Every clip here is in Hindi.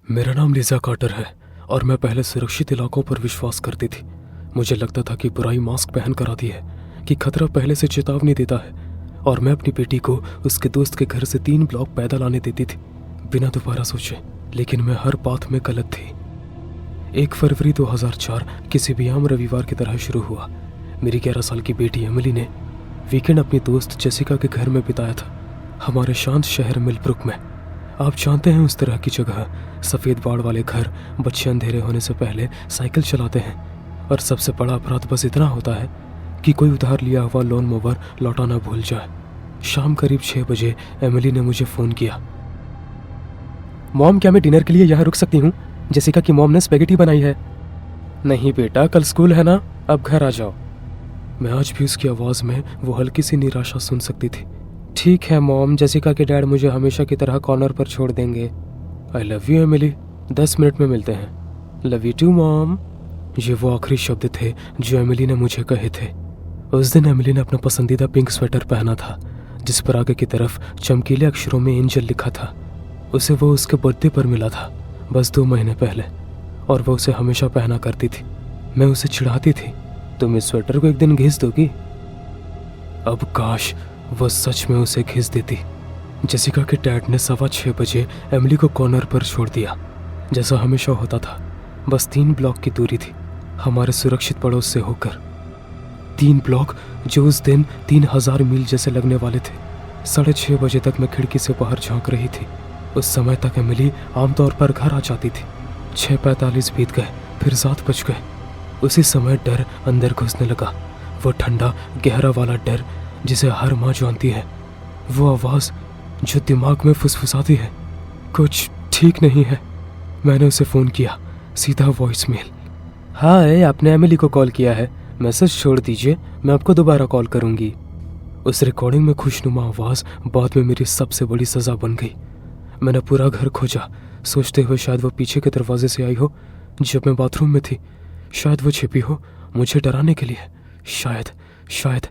मेरा नाम लिज़ा कार्टर है और मैं पहले सुरक्षित इलाकों पर विश्वास करती थी। मुझे लगता था कि बुराई मास्क पहन कर आती है, कि खतरा पहले से चेतावनी देता है, और मैं अपनी बेटी को उसके दोस्त के घर से 3 ब्लॉक पैदल आने देती थी बिना दोबारा सोचे। लेकिन मैं हर बात में गलत थी। 1 फरवरी 2004 किसी भी आम रविवार की तरह शुरू हुआ। मेरी 11 साल की बेटी एमिली ने वीकेंड अपनी दोस्त जेसिका के घर में बिताया था, हमारे शांत शहर मिलब्रुक में। आप जानते हैं, उस तरह की जगह, सफ़ेद बाड़ वाले घर, बच्चे अंधेरे होने से पहले साइकिल चलाते हैं, और सबसे बड़ा अपराध बस इतना होता है कि कोई उधार लिया हुआ लोन मोवर लौटाना भूल जाए। शाम करीब 6 बजे एमिली ने मुझे फ़ोन किया। मॉम, क्या मैं डिनर के लिए यहाँ रुक सकती हूँ? जेसिका की मॉम ने स्पेगेटी बनाई है। नहीं बेटा, कल स्कूल है ना, अब घर आ जाओ। मैं आज भी उसकी आवाज़ में वो हल्की सी निराशा सुन सकती थी। ठीक है मॉम, जेसिका के डैड मुझे हमेशा की तरह कॉर्नर पर छोड़ देंगे। I love you Emily, 10 minute में मिलते हैं। Love you too mom. ये वो आखिरी शब्द थे जो एमिली ने मुझे कहे थे। उस दिन एमिली ने अपना पसंदीदा पिंक स्वेटर पहना था, जिस पर आगे की तरफ चमकीले अक्षरों में एंजल लिखा था। उसे वो उसके बर्थडे पर मिला था, बस 2 महीने पहले, और वो उसे हमेशा पहना करती थी। मैं उसे चिढ़ाती थी, तुम इस स्वेटर को एक दिन घिस दोगी। अब काश वो सच में उसे घिस देती। जेसिका के डैड ने 6:15 बजे एमिली को कॉर्नर पर छोड़ दिया, जैसा हमेशा होता था। बस 3 ब्लॉक की दूरी थी हमारे सुरक्षित पड़ोस से होकर। 3 ब्लॉक जो उस दिन 3000 मील जैसे लगने वाले थे। 6:30 बजे तक मैं खिड़की से बाहर झांक रही थी। उस समय तक एमिली आमतौर पर घर आ जाती थी। 6:45 बीत गए, फिर 7 बज गए। उसी समय डर अंदर घुसने लगा, वो ठंडा गहरा वाला डर जिसे हर माँ जानती है। वो आवाज़ जो दिमाग में फुसफुसाती है, कुछ ठीक नहीं है। मैंने उसे फ़ोन किया, सीधा वॉइस मेल। हाय, आपने एमिली को कॉल किया है, मैसेज छोड़ दीजिए, मैं आपको दोबारा कॉल करूँगी। उस रिकॉर्डिंग में खुशनुमा आवाज़ बाद में मेरी सबसे बड़ी सज़ा बन गई। मैंने पूरा घर खोजा, सोचते हुए शायद वो पीछे के दरवाजे से आई हो जब मैं बाथरूम में थी। शायद वो छिपी हो मुझे डराने के लिए, शायद।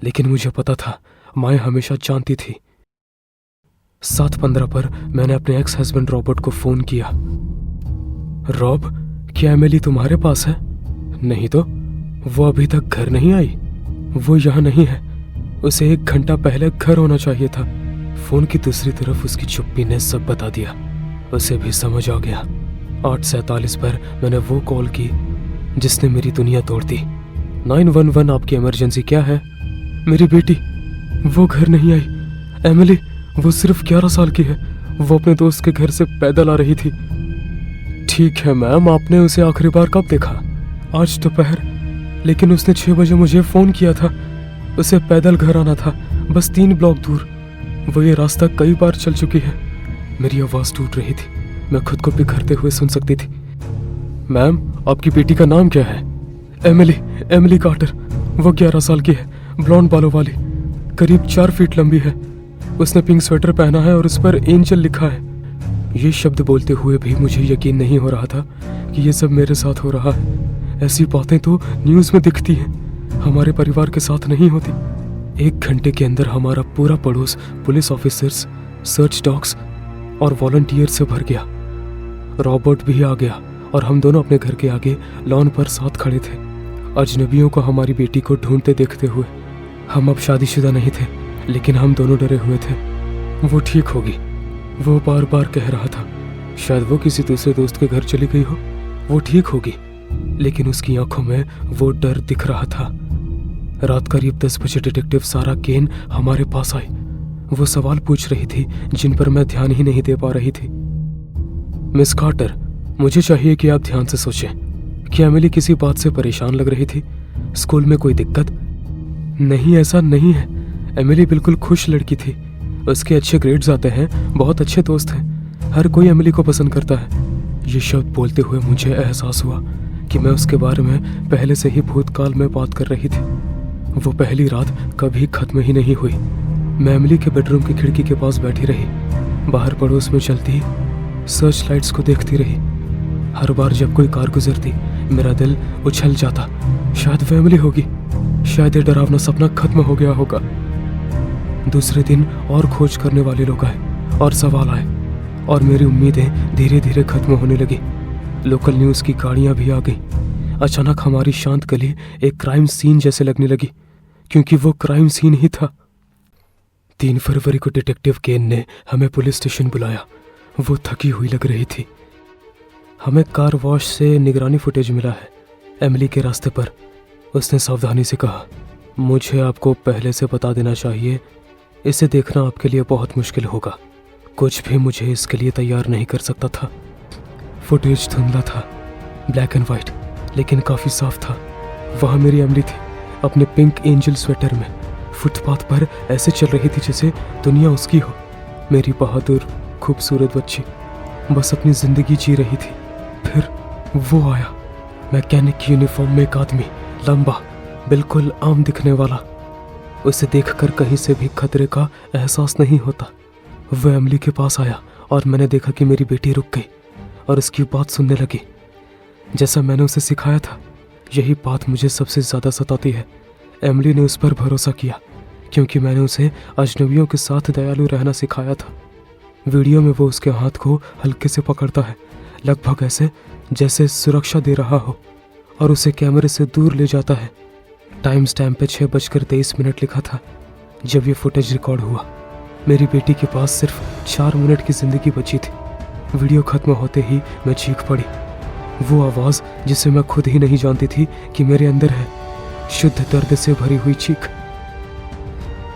लेकिन मुझे पता था, माँ हमेशा जानती थी। 7:15 पर मैंने अपने एक्स हस्बैंड रॉबर्ट को फ़ोन किया। रॉब, क्या एमिली तुम्हारे पास है? नहीं तो, वो अभी तक घर नहीं आई। वो यहाँ नहीं है, उसे 1 घंटा पहले घर होना चाहिए था। फ़ोन की दूसरी तरफ उसकी चुप्पी ने सब बता दिया। उसे भी समझ आ गया। 8:47 पर मैंने वो कॉल की जिसने मेरी दुनिया तोड़ दी। 911, आपकी इमरजेंसी क्या है? मेरी बेटी, वो घर नहीं आई। एमिली, वो सिर्फ 11 साल की है, वो अपने दोस्त के घर से पैदल आ रही थी। ठीक है मैम, आपने उसे आखिरी बार कब देखा? आज दोपहर, लेकिन उसने 6 बजे मुझे फ़ोन किया था। उसे पैदल घर आना था, बस 3 ब्लॉक दूर। वो ये रास्ता कई बार चल चुकी है। मेरी आवाज़ टूट रही थी, मैं खुद को बिखरते हुए सुन सकती थी। मैम, आपकी बेटी का नाम क्या है? Emily Carter. वो 11 साल की है, ब्लॉन्ड बालों वाली, करीब 4 फीट लंबी है। उसने पिंक स्वेटर पहना है और उस पर एंजल लिखा है। ये शब्द बोलते हुए भी मुझे यकीन नहीं हो रहा था कि ये सब मेरे साथ हो रहा है। ऐसी बातें तो न्यूज़ में दिखती हैं, हमारे परिवार के साथ नहीं होती। 1 घंटे के अंदर हमारा पूरा पड़ोस पुलिस ऑफिसर्स, सर्च डॉग्स और वॉलंटियर से भर गया। रॉबर्ट भी आ गया और हम दोनों अपने घर के आगे लॉन पर साथ खड़े थे, अजनबियों को हमारी बेटी को ढूंढते देखते हुए। हम अब शादीशुदा नहीं थे, लेकिन हम दोनों डरे हुए थे। वो ठीक होगी, वो बार बार कह रहा था। शायद वो किसी दूसरे दोस्त के घर चली गई हो। वो ठीक होगी, लेकिन उसकी आंखों में वो डर दिख रहा था। रात करीब 10 बजे डिटेक्टिव सारा केन हमारे पास आई। वो सवाल पूछ रही थी जिन पर मैं ध्यान ही नहीं दे पा रही थी। मिस कार्टर, मुझे चाहिए कि आप ध्यान से सोचें। क्या एमिली किसी बात से परेशान लग रही थी? स्कूल में कोई दिक्कत? नहीं, ऐसा नहीं है। एमिली बिल्कुल खुश लड़की थी। उसके अच्छे ग्रेड्स आते हैं, बहुत अच्छे दोस्त हैं, हर कोई एमिली को पसंद करता है। ये शब्द बोलते हुए मुझे एहसास हुआ कि मैं उसके बारे में पहले से ही भूतकाल में बात कर रही थी। वो पहली रात कभी खत्म ही नहीं हुई। मैं एमिली के बेडरूम की खिड़की के पास बैठी रही, बाहर पड़ोस में चलती सर्च लाइट्स को देखती रही। हर बार जब कोई कार गुजरती, मेरा दिल उछल जाता। शायद वो एमिली होगी, शायद ये डरावना सपना खत्म हो गया होगा। दूसरे दिन और खोज करने वाले लोग आए और सवाल आए। और मेरी उम्मीदें धीरे धीरे खत्म होने लगी। लोकल न्यूज़ की गाड़ियां भी आ गईं। अचानक हमारी शांत गली एक क्राइम सीन जैसे लगने लगी, क्योंकि वो क्राइम सीन ही था। 3 फरवरी को डिटेक्टिव केन ने हमें पुलिस स्टेशन बुलाया। वो थकी हुई लग रही थी। हमें कार वॉश से निगरानी फुटेज मिला है एमिली के रास्ते पर। उसने सावधानी से कहा, मुझे आपको पहले से बता देना चाहिए, इसे देखना आपके लिए बहुत मुश्किल होगा। कुछ भी मुझे इसके लिए तैयार नहीं कर सकता था। फुटेज धुंधला था, ब्लैक एंड वाइट, लेकिन काफ़ी साफ था। वहाँ मेरी एमिली थी, अपने पिंक एंजल स्वेटर में, फुटपाथ पर ऐसे चल रही थी जैसे दुनिया उसकी हो। मेरी बहादुर खूबसूरत बच्ची बस अपनी ज़िंदगी जी रही थी। फिर वो आया, मैकेनिक की यूनिफॉर्म में एक आदमी, लंबा, बिल्कुल आम दिखने वाला। उसे देखकर कहीं से भी खतरे का एहसास नहीं होता। वह एमिली के पास आया और मैंने देखा कि मेरी बेटी रुक गई और उसकी बात सुनने लगी। जैसा मैंने उसे सिखाया था, यही बात मुझे सबसे ज़्यादा सताती है। एमिली ने उस पर भरोसा किया क्योंकि मैंने उसे अजनबियों के साथ दयालु रहना सिखाया था। वीडियो में वो उसके हाथ को हल्के से पकड़ता है, लगभग ऐसे जैसे सुरक्षा दे रहा हो, और उसे कैमरे से दूर ले जाता है। टाइम स्टैम्प पे 6:23 लिखा था जब ये फुटेज रिकॉर्ड हुआ। मेरी बेटी के पास सिर्फ 4 मिनट की ज़िंदगी बची थी। वीडियो खत्म होते ही मैं चीख पड़ी। वो आवाज़ जिसे मैं खुद ही नहीं जानती थी कि मेरे अंदर है, शुद्ध दर्द से भरी हुई चीख।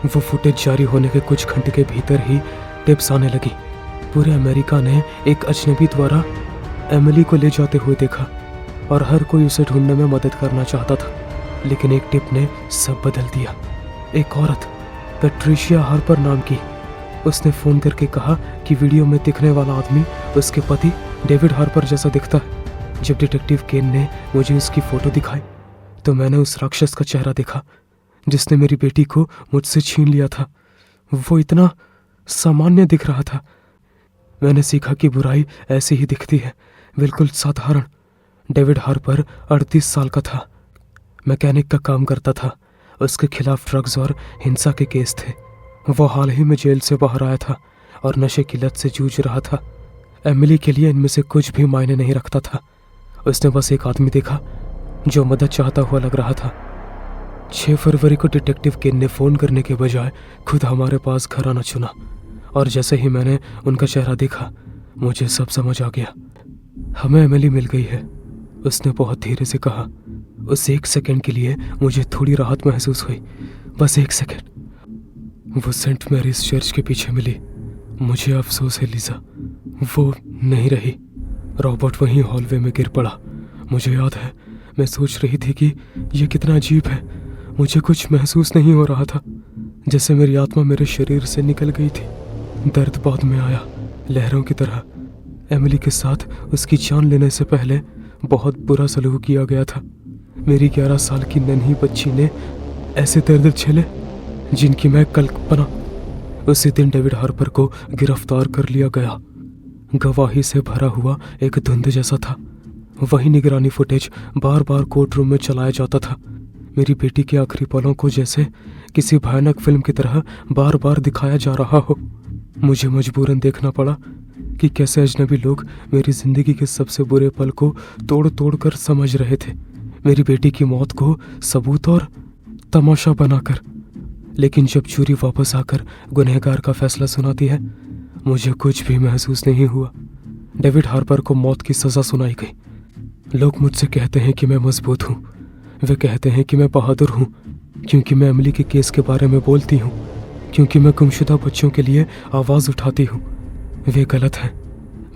वो फुटेज जारी होने के कुछ घंटे के भीतर ही टिप्स आने लगी। पूरे अमेरिका ने एक अजनबी द्वारा एमिली को ले जाते हुए देखा और हर कोई उसे ढूंढने में मदद करना चाहता था, लेकिन एक टिप ने सब बदल दिया। एक औरत, पैट्रिशिया हार्पर नाम की, उसने फ़ोन करके कहा कि वीडियो में दिखने वाला आदमी उसके पति डेविड हार्पर जैसा दिखता है। जब डिटेक्टिव केन ने मुझे उसकी फ़ोटो दिखाई तो मैंने उस राक्षस का चेहरा देखा जिसने मेरी बेटी को मुझसे छीन लिया था। वो इतना सामान्य दिख रहा था। मैंने सीखा कि बुराई ऐसी ही दिखती है, बिल्कुल साधारण। डेविड हार्पर 38 साल का था, मैकेनिक का काम करता था। उसके खिलाफ ड्रग्स और हिंसा के केस थे। वो हाल ही में जेल से बाहर आया था और नशे की लत से जूझ रहा था। एमिली के लिए इनमें से कुछ भी मायने नहीं रखता था। उसने बस एक आदमी देखा जो मदद चाहता हुआ लग रहा था। 6 फरवरी को डिटेक्टिव केन ने फ़ोन करने के बजाय खुद हमारे पास घर आना चुना, और जैसे ही मैंने उनका चेहरा देखा मुझे सब समझ आ गया। हमें एमिली मिल गई है, उसने बहुत धीरे से कहा। उस 1 सेकंड के लिए मुझे थोड़ी राहत महसूस हुई, बस 1 सेकंड। वो सेंट मैरीज चर्च के पीछे मिली। मुझे अफसोस है लीजा, वो नहीं रही। रॉबर्ट वहीं हॉलवे में गिर पड़ा। मुझे याद है मैं सोच रही थी कि ये कितना अजीब है। मुझे कुछ महसूस नहीं हो रहा था, जैसे मेरी आत्मा मेरे शरीर से निकल गई थी। दर्द बाद में आया, लहरों की तरह। एमिली के साथ उसकी जान लेने से पहले बहुत बुरा सलूक किया गया था। मेरी 11 साल की नन्ही बच्ची ने ऐसे दर्द झेले जिनकी मैं कल्पना। उसी दिन डेविड हार्पर को गिरफ्तार कर लिया गया। गवाही से भरा हुआ एक धुंध जैसा था। वही निगरानी फुटेज बार बार कोर्ट रूम में चलाया जाता था। मेरी बेटी के आखिरी पलों को जैसे किसी भयानक फिल्म की तरह बार बार दिखाया जा रहा हो। मुझे मजबूरन देखना पड़ा कि कैसे अजनबी लोग मेरी जिंदगी के सबसे बुरे पल को तोड़ तोड़ कर समझ रहे थे, मेरी बेटी की मौत को सबूत और तमाशा बनाकर। लेकिन जब जूरी वापस आकर गुनहगार का फैसला सुनाती है, मुझे कुछ भी महसूस नहीं हुआ। डेविड हार्पर को मौत की सज़ा सुनाई गई। लोग मुझसे कहते हैं कि मैं मजबूत हूँ। वे कहते हैं कि मैं बहादुर हूँ क्योंकि मैं एमिली के केस के बारे में बोलती हूँ, क्योंकि मैं गुमशुदा बच्चों के लिए आवाज़ उठाती हूँ। वे गलत हैं।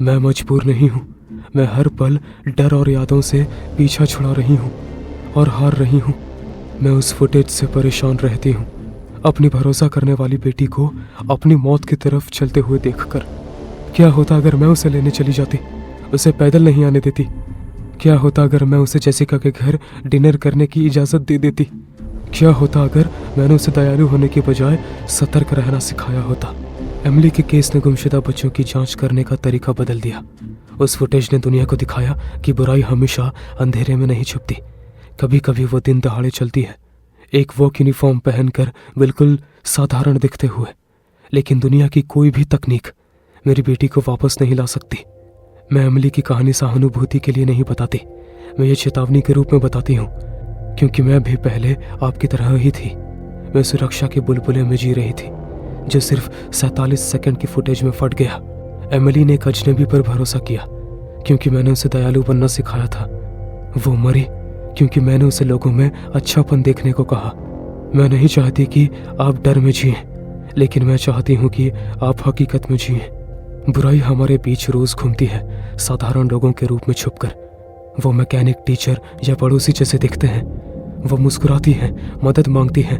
मैं मजबूर नहीं हूँ। मैं हर पल डर और यादों से पीछा छुड़ा रही हूँ और हार रही हूँ। मैं उस फुटेज से परेशान रहती हूँ, अपनी भरोसा करने वाली बेटी को अपनी मौत की तरफ चलते हुए देखकर। क्या होता अगर मैं उसे लेने चली जाती, उसे पैदल नहीं आने देती? क्या होता अगर मैं उसे जेसिका के घर डिनर करने की इजाज़त दे देती? क्या होता अगर मैंने उसे दयालु होने के बजाय सतर्क रहना सिखाया होता? एमिली के केस ने गुमशुदा बच्चों की जांच करने का तरीका बदल दिया। उस फुटेज ने दुनिया को दिखाया कि बुराई हमेशा अंधेरे में नहीं छुपती। कभी कभी वो दिन दहाड़े चलती है, एक वॉक यूनिफॉर्म पहनकर बिल्कुल साधारण दिखते हुए। लेकिन दुनिया की कोई भी तकनीक मेरी बेटी को वापस नहीं ला सकती। मैं एमिली की कहानी सहानुभूति के लिए नहीं बताती, मैं ये चेतावनी के रूप में बताती हूँ, क्योंकि मैं भी पहले आपकी तरह ही थी। मैं सुरक्षा के बुलबुले में जी रही थी, जो सिर्फ 47 सेकंड की फुटेज में फट गया। एमिली ने एक अजनबी पर भरोसा किया, क्योंकि मैंने उसे दयालु बनना सिखाया था। वो मरी क्योंकि मैंने उसे लोगों में अच्छापन देखने को कहा। मैं नहीं चाहती कि आप डर में जिएं, लेकिन मैं चाहती हूँ कि आप हकीकत में जिएं। बुराई हमारे बीच रोज घूमती है, साधारण लोगों के रूप में छुपकर। वो मैकेनिक, टीचर या पड़ोसी जैसे दिखते हैं। वो मुस्कुराती हैं, मदद मांगती हैं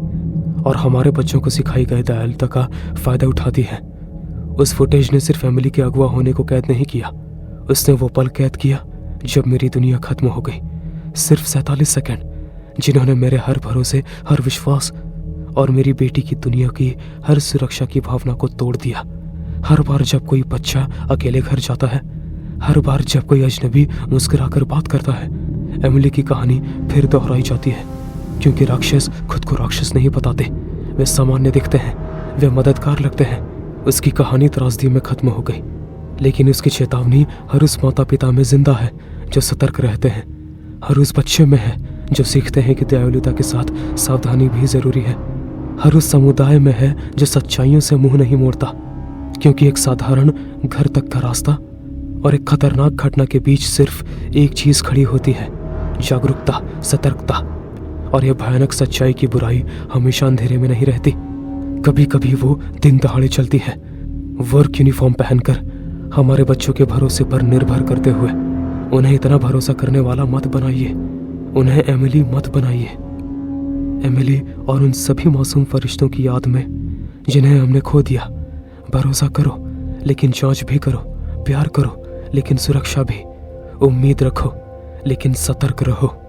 और हमारे बच्चों को सिखाई गई दयालुता का फायदा उठाती हैं। उस फुटेज ने सिर्फ एमिली के अगवा होने को कैद नहीं किया, उसने वो पल कैद किया जब मेरी दुनिया खत्म हो गई। सिर्फ 47 सेकंड, जिन्होंने मेरे हर भरोसे, हर विश्वास और मेरी बेटी की दुनिया की हर सुरक्षा की भावना को तोड़ दिया। हर बार जब कोई बच्चा अकेले घर जाता है, हर बार जब कोई अजनबी मुस्कुराकर बात करता है, एमिली की कहानी फिर दोहराई जाती है। क्योंकि राक्षस खुद को राक्षस नहीं बताते, वे सामान्य दिखते हैं, वे मददगार लगते हैं। उसकी कहानी त्रासदी में खत्म हो गई, लेकिन उसकी चेतावनी हर उस माता पिता में जिंदा है जो सतर्क रहते हैं, हर उस बच्चे में है जो सीखते हैं कि दयालुता के साथ सावधानी भी जरूरी है, हर उस समुदाय में है जो सच्चाइयों से मुंह नहीं मोड़ता। क्योंकि एक साधारण घर तक का रास्ता और एक खतरनाक घटना के बीच सिर्फ एक चीज खड़ी होती है, जागरूकता, सतर्कता। और यह भयानक सच्चाई की बुराई हमेशा अंधेरे में नहीं रहती, कभी कभी वो दिन दहाड़े चलती है। वर्क यूनिफॉर्म पहनकर हमारे बच्चों के भरोसे पर निर्भर करते हुए। उन्हें इतना भरोसा करने वाला मत बनाइए, उन्हें एमिली मत बनाइए। एमिली और उन सभी मासूम फरिश्तों की याद में जिन्हें हमने खो दिया। भरोसा करो लेकिन जांच भी करो, प्यार करो लेकिन सुरक्षा भी, उम्मीद रखो लेकिन सतर्क रहो।